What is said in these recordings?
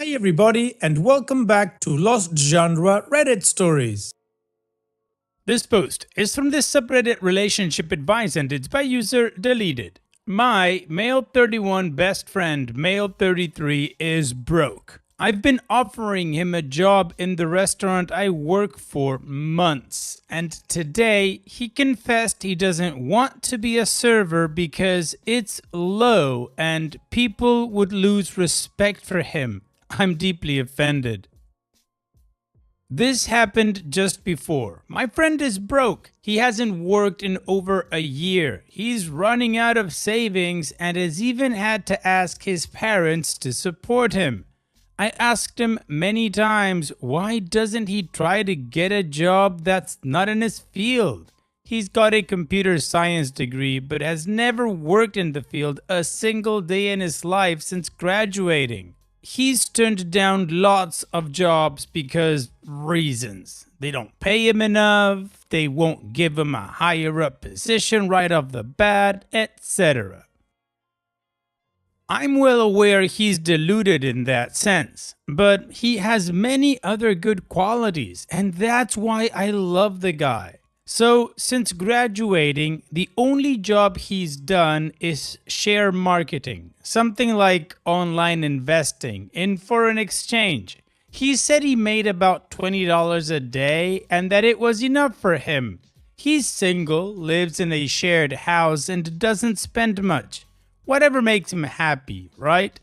Hi everybody and welcome back to Lost Genre Reddit Stories. This post is from this subreddit relationship advice and it's by user deleted. My male 31 best friend male 33 is broke. I've been offering him a job in the restaurant I work for months, and today he confessed he doesn't want to be a server because it's low and people would lose respect for him. I'm deeply offended. This happened just before. My friend is broke. He hasn't worked in over a year. He's running out of savings and has even had to ask his parents to support him. I asked him many times, why doesn't he try to get a job that's not in his field? He's got a computer science degree but has never worked in the field a single day in his life since graduating. He's turned down lots of jobs because reasons. They don't pay him enough, they won't give him a higher up position right off the bat, etc. I'm well aware he's deluded in that sense, but he has many other good qualities, and that's why I love the guy. So, since graduating, the only job he's done is share marketing, something like online investing in foreign exchange. He said he made about $20 a day and that it was enough for him. He's single, lives in a shared house, and doesn't spend much. Whatever makes him happy, right?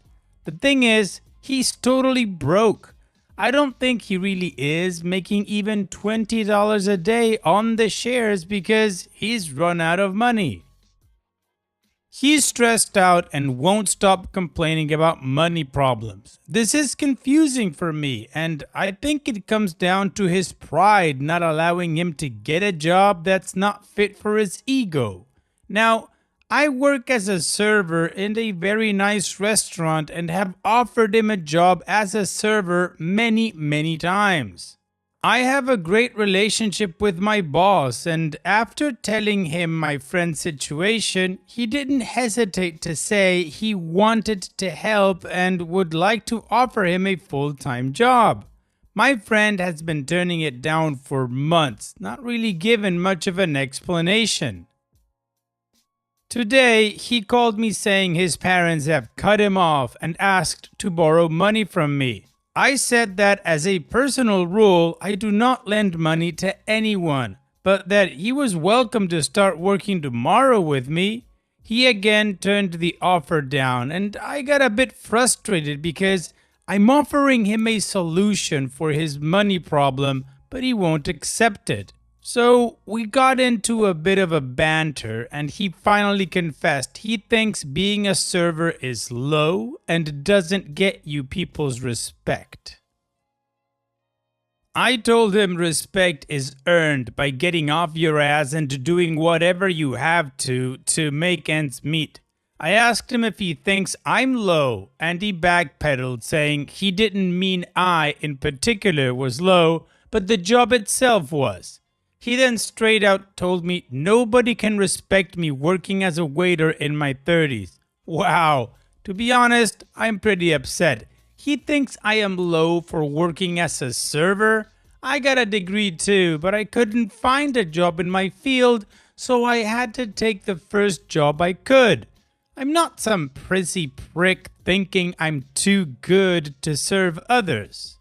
The thing is, he's totally broke. I don't think he really is making even $20 a day on the shares because he's run out of money. He's stressed out and won't stop complaining about money problems. This is confusing for me, and I think it comes down to his pride not allowing him to get a job that's not fit for his ego. Now, I work as a server in a very nice restaurant and have offered him a job as a server many times. I have a great relationship with my boss, and after telling him my friend's situation, he didn't hesitate to say he wanted to help and would like to offer him a full-time job. My friend has been turning it down for months, not really given much of an explanation. Today, he called me saying his parents have cut him off and asked to borrow money from me. I said that as a personal rule, I do not lend money to anyone, but that he was welcome to start working tomorrow with me. He again turned the offer down, and I got a bit frustrated because I'm offering him a solution for his money problem, but he won't accept it. So we got into a bit of a banter and he finally confessed he thinks being a server is low and doesn't get you people's respect. I told him respect is earned by getting off your ass and doing whatever you have to make ends meet. I asked him if he thinks I'm low and he backpedaled saying he didn't mean I in particular was low, but the job itself was. He then straight out told me nobody can respect me working as a waiter in my 30s. Wow, to be honest, I'm pretty upset. He thinks I am low for working as a server. I got a degree too, but I couldn't find a job in my field, so I had to take the first job I could. I'm not some prissy prick thinking I'm too good to serve others.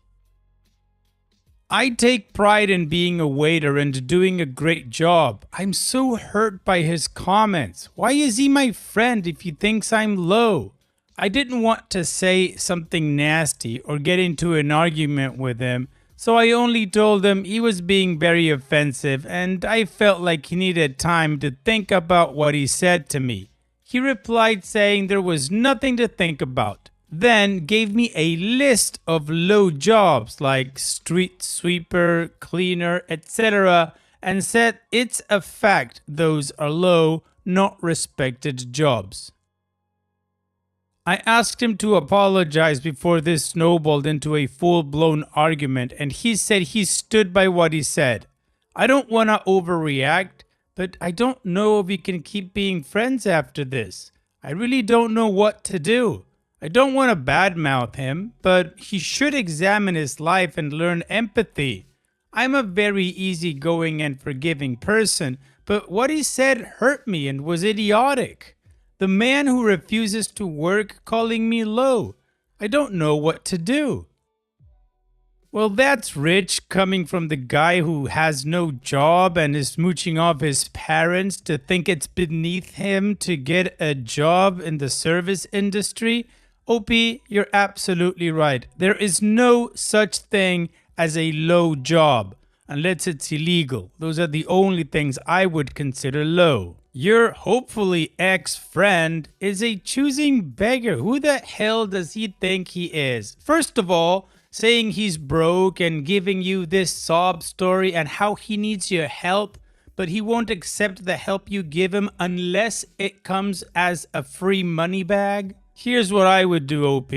I take pride in being a waiter and doing a great job. I'm so hurt by his comments. Why is he my friend if he thinks I'm low? I didn't want to say something nasty or get into an argument with him, so I only told him he was being very offensive and I felt like he needed time to think about what he said to me. He replied saying there was nothing to think about. Then gave me a list of low jobs like street sweeper, cleaner, etc. and said it's a fact those are low, not respected jobs. I asked him to apologize before this snowballed into a full-blown argument and he said he stood by what he said. I don't want to overreact, but I don't know if we can keep being friends after this. I really don't know what to do. I don't want to badmouth him, but he should examine his life and learn empathy. I'm a very easygoing and forgiving person, but what he said hurt me and was idiotic. The man who refuses to work calling me low. I don't know what to do. Well, that's rich coming from the guy who has no job and is mooching off his parents to think it's beneath him to get a job in the service industry. OP, you're absolutely right. There is no such thing as a low job unless it's illegal. Those are the only things I would consider low. Your hopefully ex-friend is a choosing beggar. Who the hell does he think he is? First of all, saying he's broke and giving you this sob story and how he needs your help, but he won't accept the help you give him unless it comes as a free money bag. Here's what I would do, OP.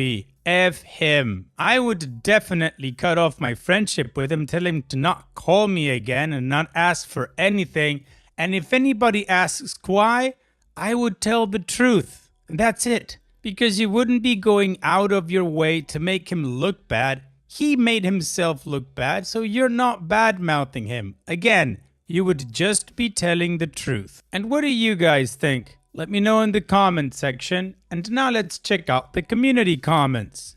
F him. I would definitely cut off my friendship with him, tell him to not call me again and not ask for anything. And if anybody asks why, I would tell the truth. And that's it. Because you wouldn't be going out of your way to make him look bad. He made himself look bad, so you're not bad-mouthing him. Again, you would just be telling the truth. And what do you guys think? Let me know in the comment section. And now let's check out the community comments.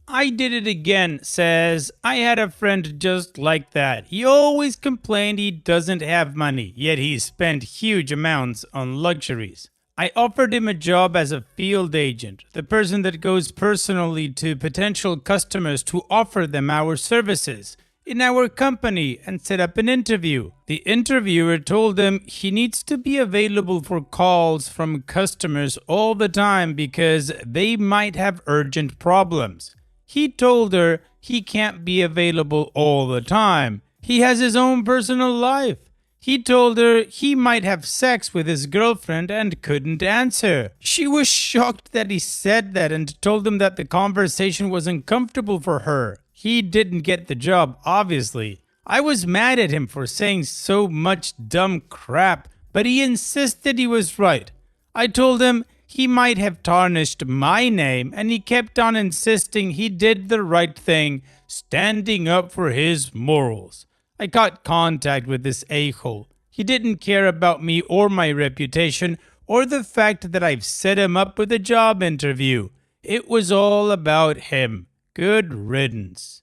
I Did It Again says, I had a friend just like that. He always complained he doesn't have money, yet he spent huge amounts on luxuries. I offered him a job as a field agent, the person that goes personally to potential customers to offer them our services in our company and set up an interview. The interviewer told him he needs to be available for calls from customers all the time because they might have urgent problems. He told her he can't be available all the time. He has his own personal life. He told her he might have sex with his girlfriend and couldn't answer. She was shocked that he said that and told him that the conversation was uncomfortable for her. He didn't get the job, obviously. I was mad at him for saying so much dumb crap, but he insisted he was right. I told him he might have tarnished my name, and he kept on insisting he did the right thing, standing up for his morals. I got contact with this a-hole. He didn't care about me or my reputation or the fact that I've set him up with a job interview. It was all about him. Good riddance.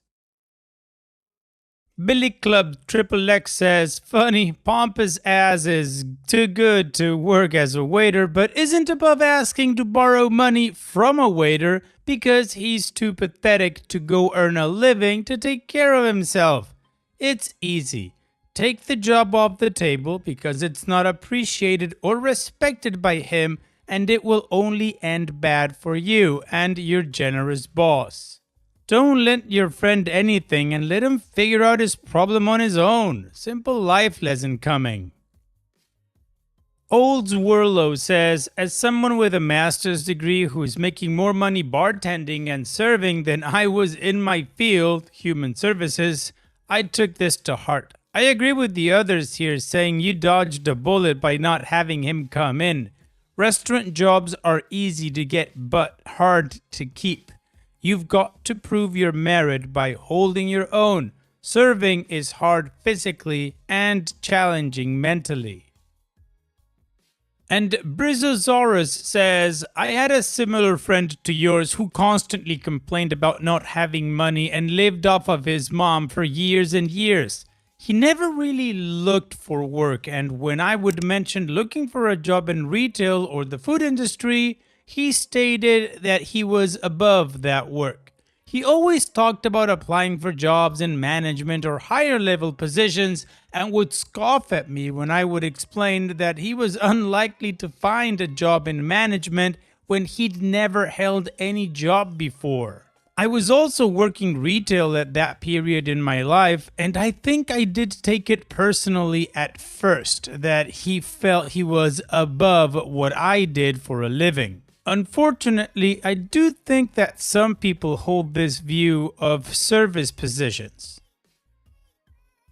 Billy Club XXX says, funny, pompous ass is too good to work as a waiter, but isn't above asking to borrow money from a waiter because he's too pathetic to go earn a living to take care of himself. It's easy. Take the job off the table because it's not appreciated or respected by him, and it will only end bad for you and your generous boss. Don't lend your friend anything and let him figure out his problem on his own. Simple life lesson coming. Old Zwirlo says, as someone with a master's degree who is making more money bartending and serving than I was in my field, human services, I took this to heart. I agree with the others here saying you dodged a bullet by not having him come in. Restaurant jobs are easy to get but hard to keep. You've got to prove your merit by holding your own. Serving is hard physically and challenging mentally. And Brizosaurus says, I had a similar friend to yours who constantly complained about not having money and lived off of his mom for years and years. He never really looked for work, and when I would mention looking for a job in retail or the food industry, he stated that he was above that work. He always talked about applying for jobs in management or higher level positions and would scoff at me when I would explain that he was unlikely to find a job in management when he'd never held any job before. I was also working retail at that period in my life, and I think I did take it personally at first that he felt he was above what I did for a living. Unfortunately, I do think that some people hold this view of service positions.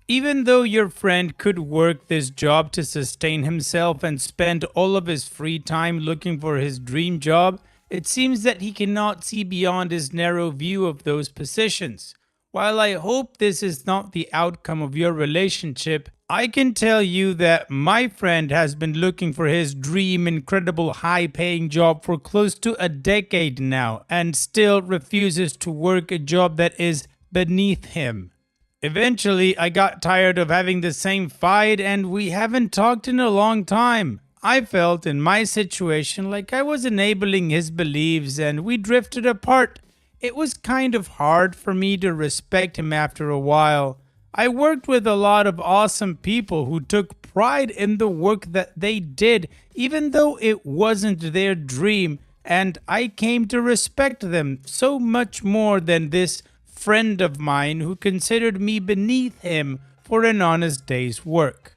Even though your friend could work this job to sustain himself and spend all of his free time looking for his dream job, It seems that he cannot see beyond his narrow view of those positions. While I hope this is not the outcome of your relationship, I can tell you that my friend has been looking for his dream incredible high paying job for close to a decade now and still refuses to work a job that is beneath him. Eventually, I got tired of having the same fight and we haven't talked in a long time. I felt in my situation like I was enabling his beliefs and we drifted apart. It was kind of hard for me to respect him after a while. I worked with a lot of awesome people who took pride in the work that they did, even though it wasn't their dream, and I came to respect them so much more than this friend of mine who considered me beneath him for an honest day's work.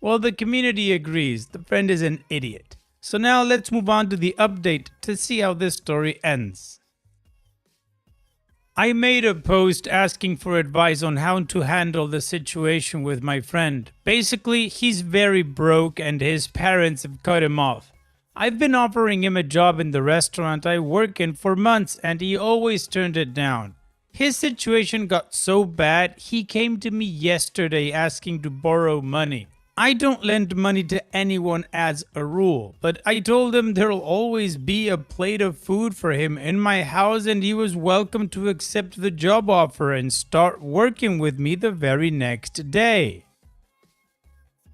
Well, the community agrees. The friend is an idiot. So now let's move on to the update to see how this story ends. I made a post asking for advice on how to handle the situation with my friend. Basically, he's very broke and his parents have cut him off. I've been offering him a job in the restaurant I work in for months and he always turned it down. His situation got so bad, he came to me yesterday asking to borrow money. I don't lend money to anyone as a rule, but I told him there'll always be a plate of food for him in my house and he was welcome to accept the job offer and start working with me the very next day.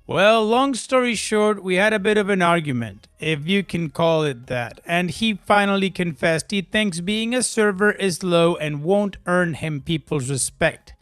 Well, long story short, we had a bit of an argument, if you can call it that, and he finally confessed he thinks being a server is low and won't earn him people's respect.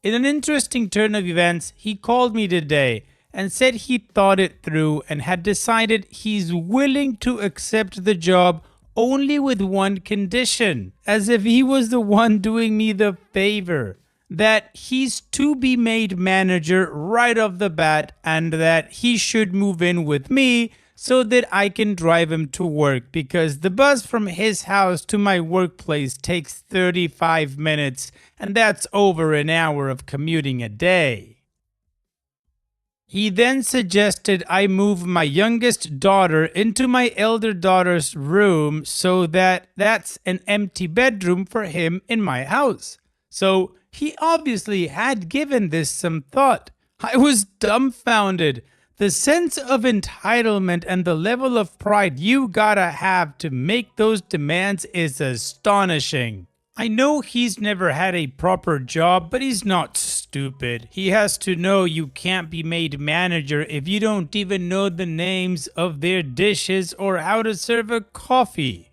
In an interesting turn of events, he called me today and said he thought it through and had decided he's willing to accept the job only with one condition, as if he was the one doing me the favor. That he's to be made manager right off the bat and that he should move in with me so that I can drive him to work because the bus from his house to my workplace takes 35 minutes and that's over an hour of commuting a day. He then suggested I move my youngest daughter into my elder daughter's room so that that's an empty bedroom for him in my house. So he obviously had given this some thought. I was dumbfounded. The sense of entitlement and the level of pride you gotta have to make those demands is astonishing. I know he's never had a proper job, but he's not stupid. He has to know you can't be made manager if you don't even know the names of their dishes or how to serve a coffee.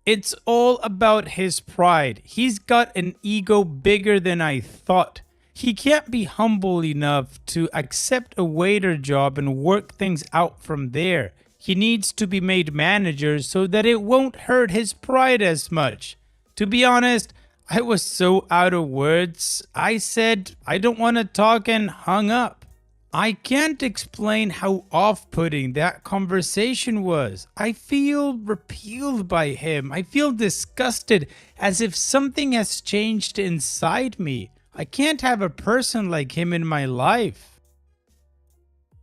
It's all about his pride. He's got an ego bigger than I thought. He can't be humble enough to accept a waiter job and work things out from there. He needs to be made manager so that it won't hurt his pride as much. To be honest, I was so out of words. I said I don't want to talk and hung up. I can't explain how off-putting that conversation was. I feel repelled by him. I feel disgusted, as if something has changed inside me. I can't have a person like him in my life.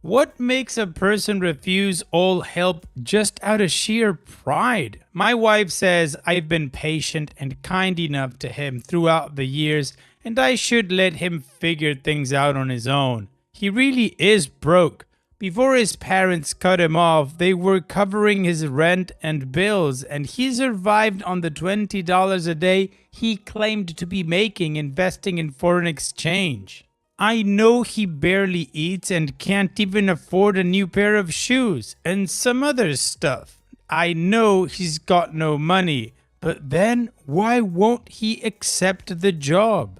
What makes a person refuse all help just out of sheer pride? My wife says I've been patient and kind enough to him throughout the years, and I should let him figure things out on his own. He really is broke. Before his parents cut him off, they were covering his rent and bills, and he survived on the $20 a day he claimed to be making investing in foreign exchange. I know he barely eats and can't even afford a new pair of shoes and some other stuff. I know he's got no money, but then why won't he accept the job?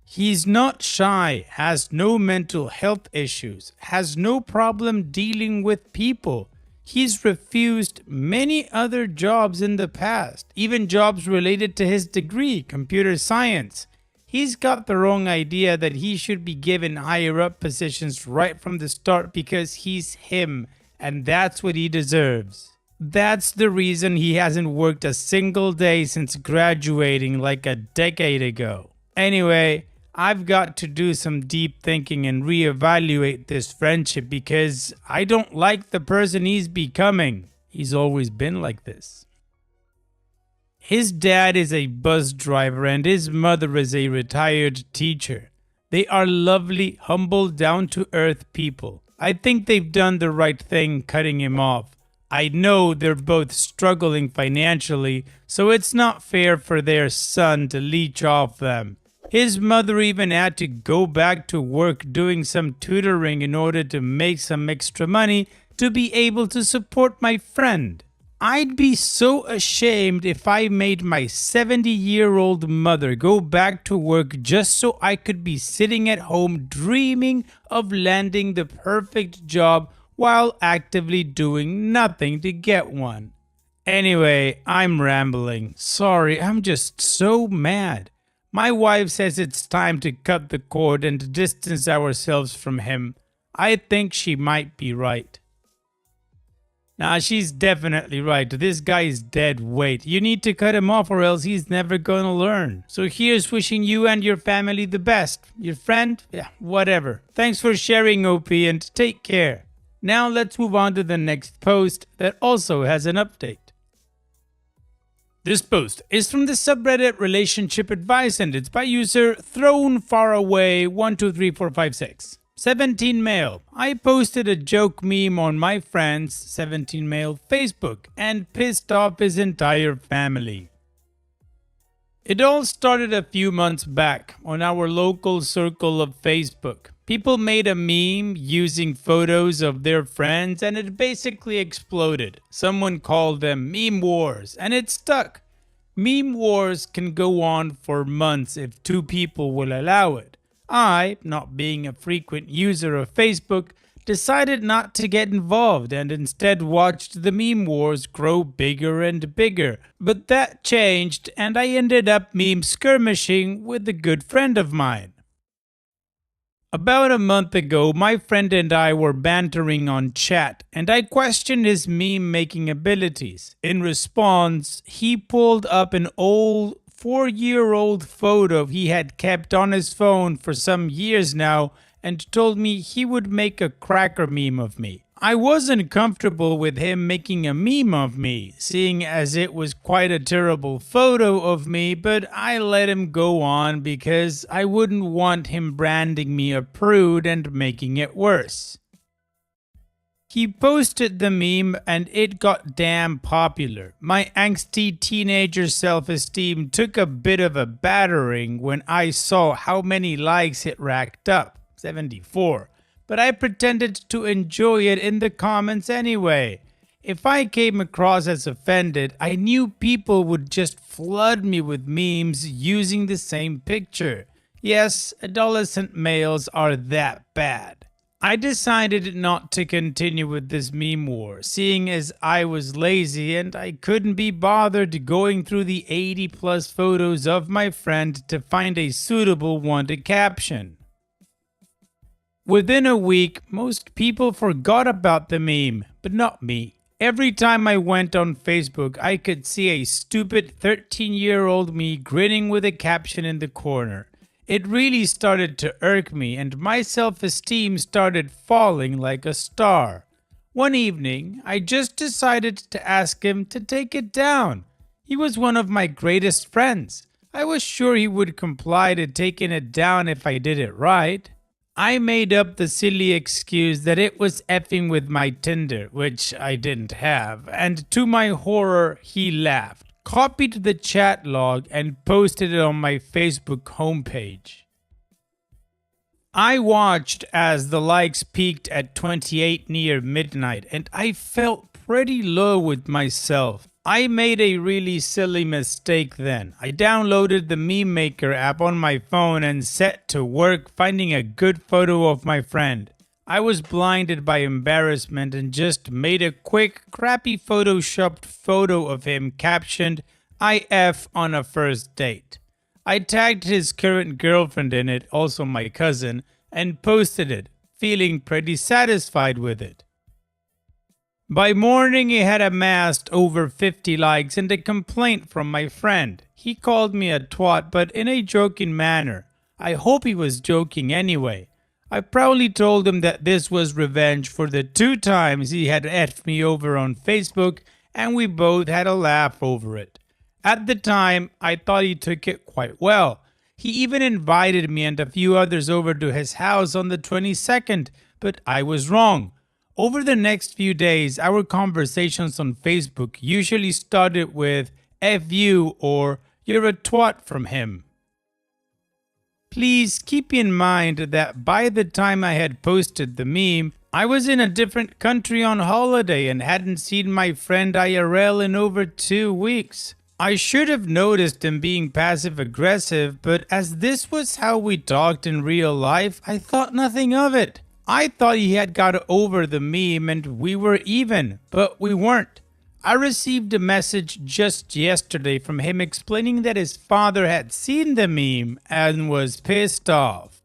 He's not shy, has no mental health issues, has no problem dealing with people. He's refused many other jobs in the past, even jobs related to his degree, computer science. He's got the wrong idea that he should be given higher up positions right from the start because he's him, and that's what he deserves. That's the reason he hasn't worked a single day since graduating like a decade ago. Anyway, I've got to do some deep thinking and reevaluate this friendship because I don't like the person he's becoming. He's always been like this. His dad is a bus driver and his mother is a retired teacher. They are lovely, humble, down-to-earth people. I think they've done the right thing cutting him off. I know they're both struggling financially, so it's not fair for their son to leech off them. His mother even had to go back to work doing some tutoring in order to make some extra money to be able to support my friend. I'd be so ashamed if I made my 70-year-old mother go back to work just so I could be sitting at home dreaming of landing the perfect job while actively doing nothing to get one. Anyway, I'm rambling. Sorry, I'm just so mad. My wife says it's time to cut the cord and distance ourselves from him. I think she might be right. Nah, she's definitely right. This guy is dead weight. You need to cut him off or else he's never gonna learn. So here's wishing you and your family the best. Your friend? Yeah, whatever. Thanks for sharing, OP, and take care. Now let's move on to the next post that also has an update. This post is from the subreddit Relationship Advice and it's by user ThrownFarAway123456. 17 male. I posted a joke meme on my friend's 17 male Facebook and pissed off his entire family. It all started a few months back on our local circle of Facebook. People made a meme using photos of their friends and it basically exploded. Someone called them meme wars and it stuck. Meme wars can go on for months if two people will allow it. I, not being a frequent user of Facebook, decided not to get involved and instead watched the meme wars grow bigger and bigger. But that changed and I ended up meme skirmishing with a good friend of mine. About a month ago, my friend and I were bantering on chat and I questioned his meme making abilities. In response, he pulled up an old 4-year-old photo he had kept on his phone for some years now and told me he would make a cracker meme of me. I wasn't comfortable with him making a meme of me, seeing as it was quite a terrible photo of me, but I let him go on because I wouldn't want him branding me a prude and making it worse. He posted the meme and it got damn popular. My angsty teenager self-esteem took a bit of a battering when I saw how many likes it racked up, 74. But I pretended to enjoy it in the comments anyway. If I came across as offended, I knew people would just flood me with memes using the same picture. Yes, adolescent males are that bad. I decided not to continue with this meme war, seeing as I was lazy and I couldn't be bothered going through the 80+ photos of my friend to find a suitable one to caption. Within a week, most people forgot about the meme, but not me. Every time I went on Facebook, I could see a stupid 13-year-old me grinning with a caption in the corner. It really started to irk me and my self-esteem started falling like a star. One evening, I just decided to ask him to take it down. He was one of my greatest friends. I was sure he would comply to taking it down if I did it right. I made up the silly excuse that it was effing with my Tinder, which I didn't have, and to my horror, he laughed, copied the chat log, and posted it on my Facebook homepage. I watched as the likes peaked at 28 near midnight, and I felt pretty low with myself. I made a really silly mistake then. I downloaded the Meme Maker app on my phone and set to work finding a good photo of my friend. I was blinded by embarrassment and just made a quick, crappy photoshopped photo of him captioned, "IF on a first date." I tagged his current girlfriend in it, also my cousin, and posted it, feeling pretty satisfied with it. By morning, it had amassed over 50 likes and a complaint from my friend. He called me a twat, but in a joking manner. I hope he was joking anyway. I proudly told him that this was revenge for the 2 times he had effed me over on Facebook, and we both had a laugh over it. At the time, I thought he took it quite well. He even invited me and a few others over to his house on the 22nd, but I was wrong. Over the next few days, our conversations on Facebook usually started with F you or you're a twat from him. Please keep in mind that by the time I had posted the meme, I was in a different country on holiday and hadn't seen my friend IRL in over 2 weeks. I should have noticed him being passive aggressive, but as this was how we talked in real life, I thought nothing of it. I thought he had got over the meme and we were even, but we weren't. I received a message just yesterday from him explaining that his father had seen the meme and was pissed off.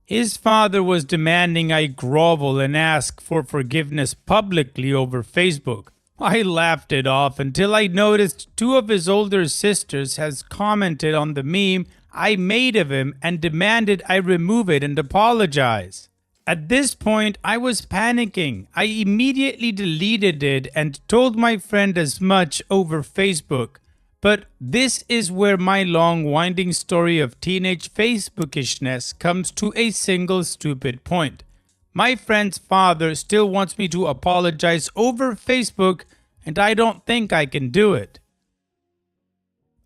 His father was demanding I grovel and ask for forgiveness publicly over Facebook. I laughed it off until I noticed 2 of his older sisters has commented on the meme I made of him and demanded I remove it and apologize. At this point, I was panicking. I immediately deleted it and told my friend as much over Facebook. But this is where my long winding story of teenage Facebookishness comes to a single stupid point. My friend's father still wants me to apologize over Facebook, and I don't think I can do it.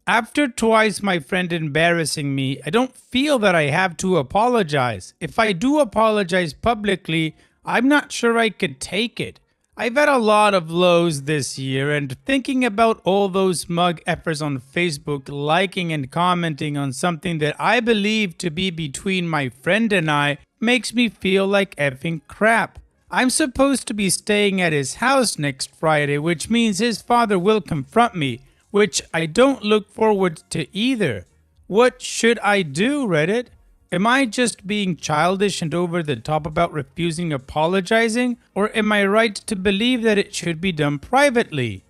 After twice my friend embarrassing me, I don't feel that I have to apologize. If I do apologize publicly, I'm not sure I could take it. I've had a lot of lows this year, and thinking about all those mug effers on Facebook liking and commenting on something that I believe to be between my friend and I makes me feel like effing crap. I'm supposed to be staying at his house next Friday, which means his father will confront me, which I don't look forward to either. What should I do, Reddit? Am I just being childish and over the top about refusing apologizing, or am I right to believe that it should be done privately?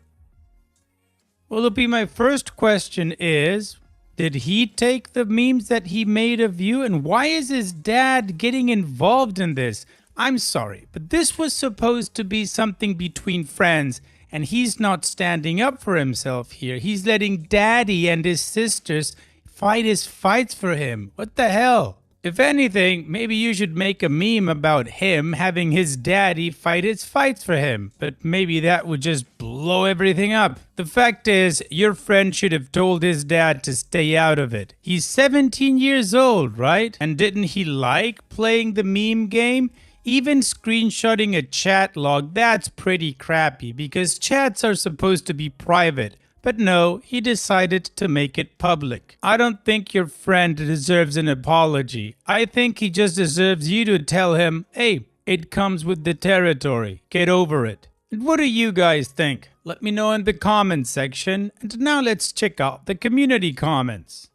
Well, my first question is, did he take the memes that he made of you, and why is his dad getting involved in this? I'm sorry, but this was supposed to be something between friends, and he's not standing up for himself here. He's letting daddy and his sisters fight his fights for him. What the hell? If anything, maybe you should make a meme about him having his daddy fight his fights for him. But maybe that would just blow everything up. The fact is, your friend should have told his dad to stay out of it. He's 17 years old, right? And didn't he like playing the meme game? Even screenshotting a chat log, that's pretty crappy because chats are supposed to be private. But no, he decided to make it public. I don't think your friend deserves an apology. I think he just deserves you to tell him, hey, it comes with the territory. Get over it. And what do you guys think? Let me know in the comments section. And now let's check out the community comments.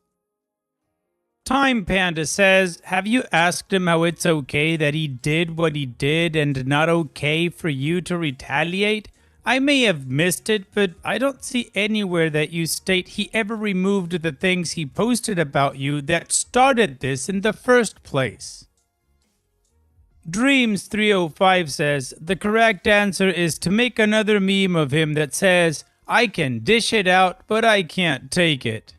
Time Panda says, have you asked him how it's okay that he did what he did and not okay for you to retaliate? I may have missed it, but I don't see anywhere that you state he ever removed the things he posted about you that started this in the first place. Dreams305 says, the correct answer is to make another meme of him that says, I can dish it out, but I can't take it.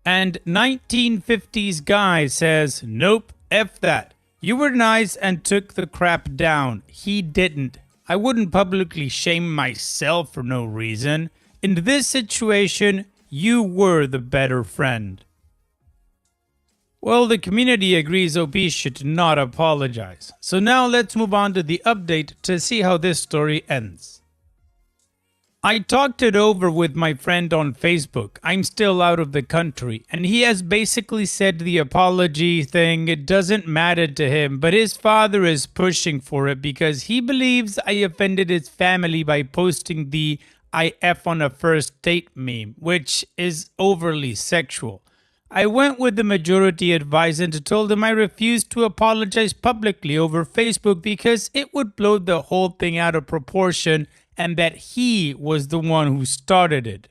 And 1950s guy says, nope, F that. You were nice and took the crap down. He didn't. I wouldn't publicly shame myself for no reason. In this situation, you were the better friend. Well, the community agrees OP should not apologize. So now let's move on to the update to see how this story ends. I talked it over with my friend on Facebook. I'm still out of the country, and he has basically said the apology thing, it doesn't matter to him, but his father is pushing for it because he believes I offended his family by posting the I F on a first date meme, which is overly sexual. I went with the majority advice and told him I refused to apologize publicly over Facebook because it would blow the whole thing out of proportion and that he was the one who started it.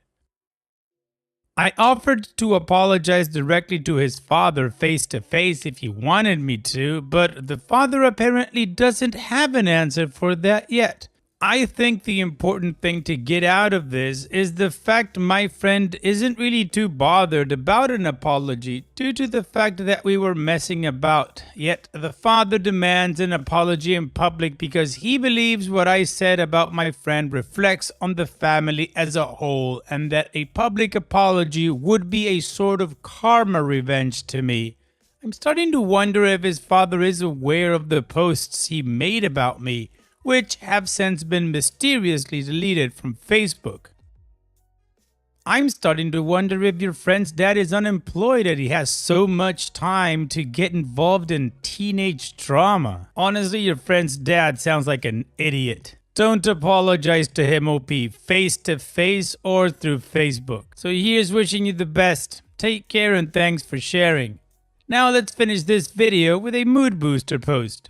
I offered to apologize directly to his father face to face if he wanted me to, but the father apparently doesn't have an answer for that yet. I think the important thing to get out of this is the fact my friend isn't really too bothered about an apology due to the fact that we were messing about. Yet the father demands an apology in public because he believes what I said about my friend reflects on the family as a whole and that a public apology would be a sort of karma revenge to me. I'm starting to wonder if his father is aware of the posts he made about me, which have since been mysteriously deleted from Facebook. I'm starting to wonder if your friend's dad is unemployed and he has so much time to get involved in teenage drama. Honestly, your friend's dad sounds like an idiot. Don't apologize to him, OP, face to face or through Facebook. So here's wishing you the best. Take care and thanks for sharing. Now let's finish this video with a mood booster post.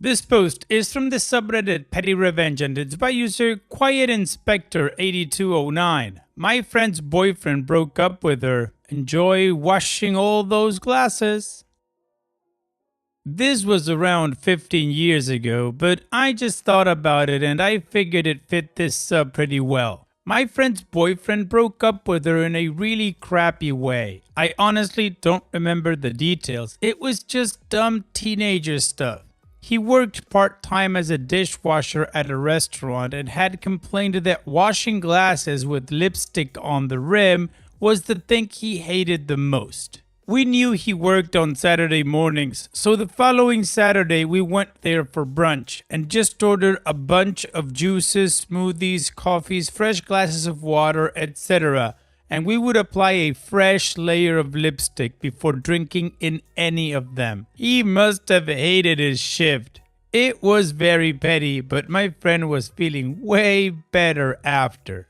This post is from the subreddit Petty Revenge and it's by user QuietInspector8209. My friend's boyfriend broke up with her. Enjoy washing all those glasses. This was around 15 years ago, but I just thought about it and I figured it fit this sub pretty well. My friend's boyfriend broke up with her in a really crappy way. I honestly don't remember the details. It was just dumb teenager stuff. He worked part-time as a dishwasher at a restaurant and had complained that washing glasses with lipstick on the rim was the thing he hated the most. We knew he worked on Saturday mornings, so the following Saturday we went there for brunch and just ordered a bunch of juices, smoothies, coffees, fresh glasses of water, etc. And we would apply a fresh layer of lipstick before drinking in any of them. He must have hated his shift. It was very petty, but my friend was feeling way better after.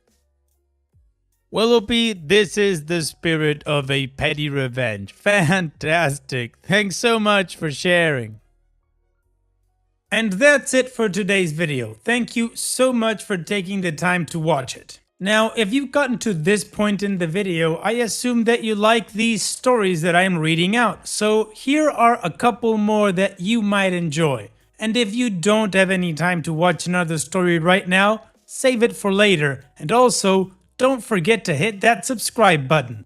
Well, OP, this is the spirit of a petty revenge. Fantastic. Thanks so much for sharing. And that's it for today's video. Thank you so much for taking the time to watch it. Now, if you've gotten to this point in the video, I assume that you like these stories that I'm reading out. So here are a couple more that you might enjoy. And if you don't have any time to watch another story right now, save it for later. And also, don't forget to hit that subscribe button.